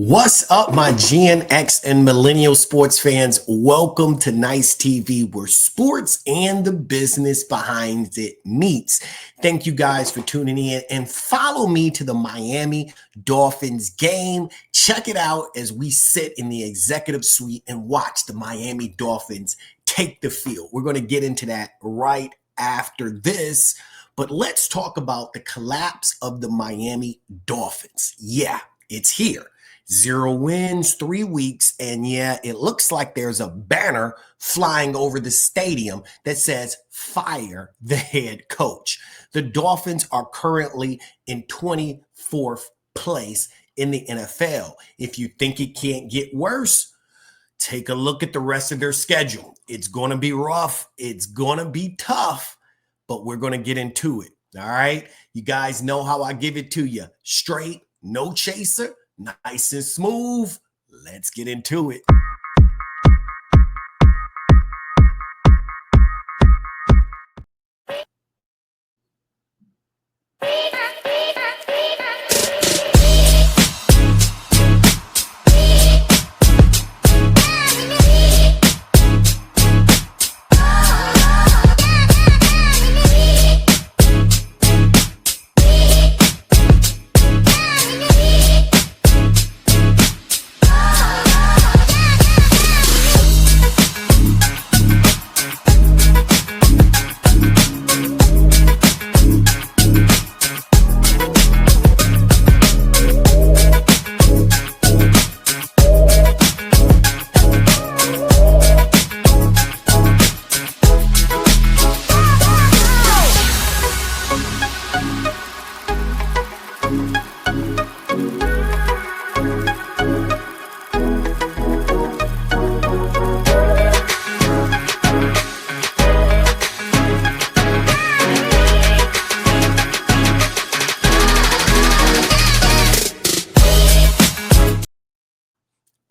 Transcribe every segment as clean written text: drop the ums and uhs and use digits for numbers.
What's up, my Gen X and millennial sports fans? Welcome to Nice TV, where sports and the business behind it meets. Thank you guys for tuning in and follow me to the Miami Dolphins game. Check it out as we sit in the executive suite and watch the Miami Dolphins take the field. We're going to get into that right after this, but let's talk about the collapse of the Miami Dolphins. Yeah, it's here. 0 wins, 3 weeks, and yeah, it looks like there's a banner flying over the stadium that says, "Fire the head coach." The Dolphins are currently in 24th place in the NFL. If you think it can't get worse, take a look at the rest of their schedule. It's going to be rough. It's going to be tough, but we're going to get into it. All right. You guys know how I give it to you. Straight, no chaser. Nice and smooth. Let's get into it.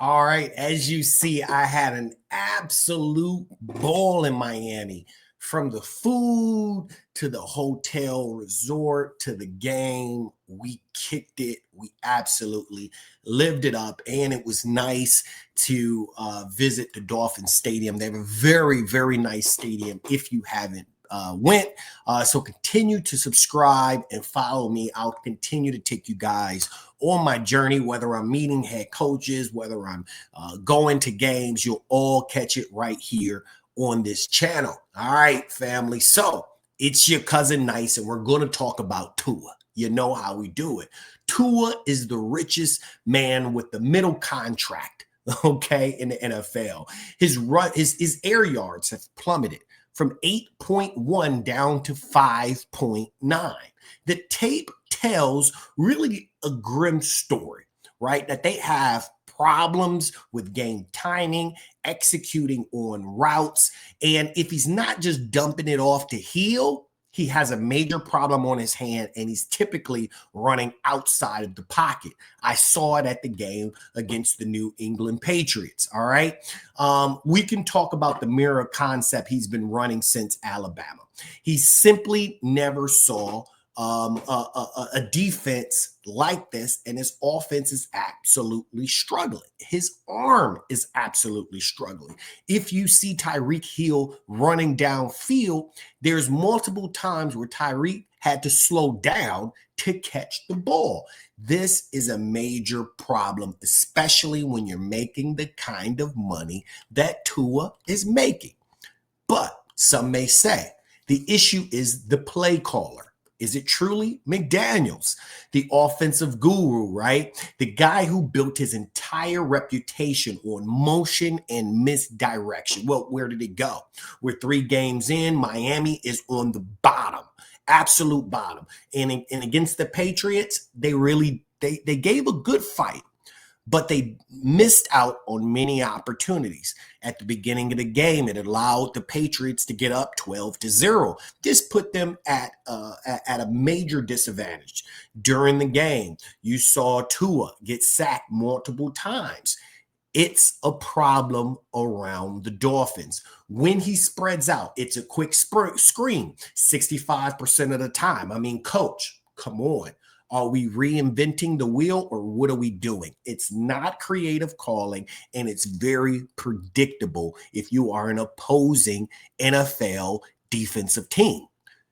All right, as you see, I had an absolute ball in Miami, from the food to the hotel resort to the game. We kicked it. We absolutely lived it up, and it was nice to visit the Dolphins Stadium. They have a very, very nice stadium if you haven't went. So continue to subscribe and follow me. I'll continue to take you guys on my journey, whether I'm meeting head coaches, whether I'm going to games. You'll all catch it right here on this channel. All right, family. So it's your cousin Nice, and we're going to talk about Tua. You know how we do it. Tua is the richest man with the middle contract, okay, in the NFL. His air yards have plummeted from 8.1 down to 5.9. The tape tells really a grim story, right? That they have problems with game timing, executing on routes. And if he's not just dumping it off to heal, he has a major problem on his hand, and he's typically running outside of the pocket. I saw it at the game against the New England Patriots. All right. We can talk about the mirror concept he's been running since Alabama. He simply never saw a defense like this, and his offense is absolutely struggling. His arm is absolutely struggling. If you see Tyreek Hill running downfield, there's multiple times where Tyreek had to slow down to catch the ball. This is a major problem, especially when you're making the kind of money that Tua is making. But some may say the issue is the play caller. Is it truly McDaniels, the offensive guru, right? The guy who built his entire reputation on motion and misdirection. Well, where did it go? We're 3 games in. Miami is on the bottom, absolute bottom. And against the Patriots, they gave a good fight, but they missed out on many opportunities. At the beginning of the game, it allowed the Patriots to get up 12-0. This put them at a major disadvantage. During the game, you saw Tua get sacked multiple times. It's a problem around the Dolphins. When he spreads out, it's a quick screen 65% of the time. I mean, coach, come on. Are we reinventing the wheel or what are we doing? It's not creative calling, and it's very predictable if you are an opposing NFL defensive team.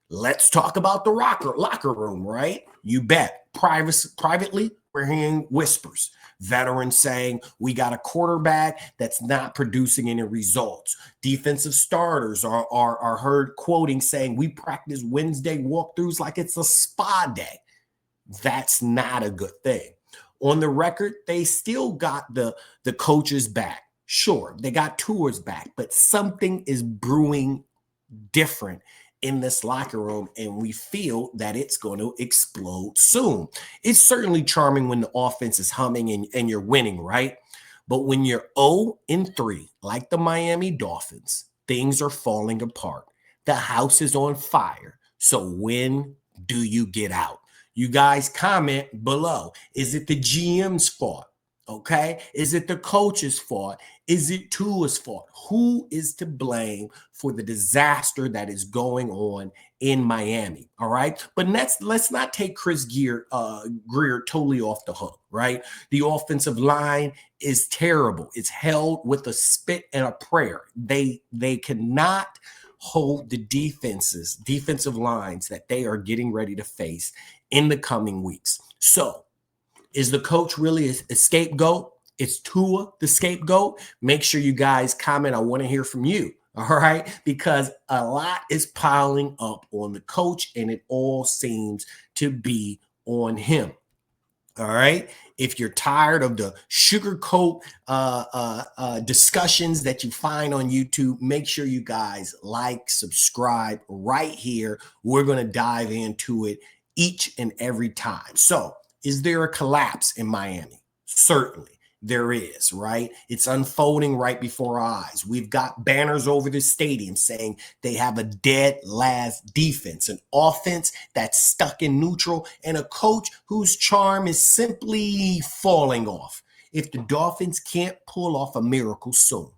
Let's talk about the locker room, right? You bet. Privately, we're hearing whispers. Veterans saying we got a quarterback that's not producing any results. Defensive starters are heard quoting saying we practice Wednesday walkthroughs like it's a spa day. That's not a good thing. On the record, they still got the coaches back. Sure, they got tours back, but something is brewing different in this locker room, and we feel that it's going to explode soon. It's certainly charming when the offense is humming and you're winning, right? But when you're 0-3, like the Miami Dolphins, things are falling apart. The house is on fire. So when do you get out? You guys comment below. Is it the GM's fault? Okay. Is it the coach's fault? Is it Tua's fault? Who is to blame for the disaster that is going on in Miami? All right. But let's not take Chris Greer totally off the hook, right? The offensive line is terrible. It's held with a spit and a prayer. They cannot hold the defensive lines that they are getting ready to face in the coming weeks. So, is the coach really a scapegoat? Is Tua the scapegoat? Make sure you guys comment. I want to hear from you. All right. Because a lot is piling up on the coach, and it all seems to be on him. All right. If you're tired of the sugarcoat discussions that you find on YouTube, make sure you guys like, subscribe right here. We're going to dive into it each and every time. So, is there a collapse in Miami? Certainly there is, right? It's unfolding right before our eyes. We've got banners over the stadium saying they have a dead last defense, an offense that's stuck in neutral, and a coach whose charm is simply falling off. If the Dolphins can't pull off a miracle soon,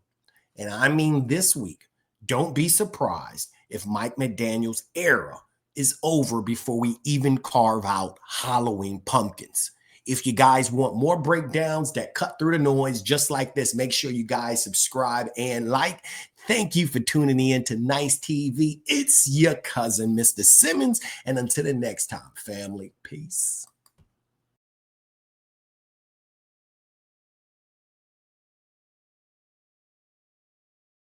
and I mean this week, don't be surprised if Mike McDaniel's era is over before we even carve out Halloween pumpkins. If you guys want more breakdowns that cut through the noise just like this, make sure you guys subscribe and like. Thank you for tuning in to Nice TV. It's your cousin, Mr. Simmons. And until the next time, family, peace.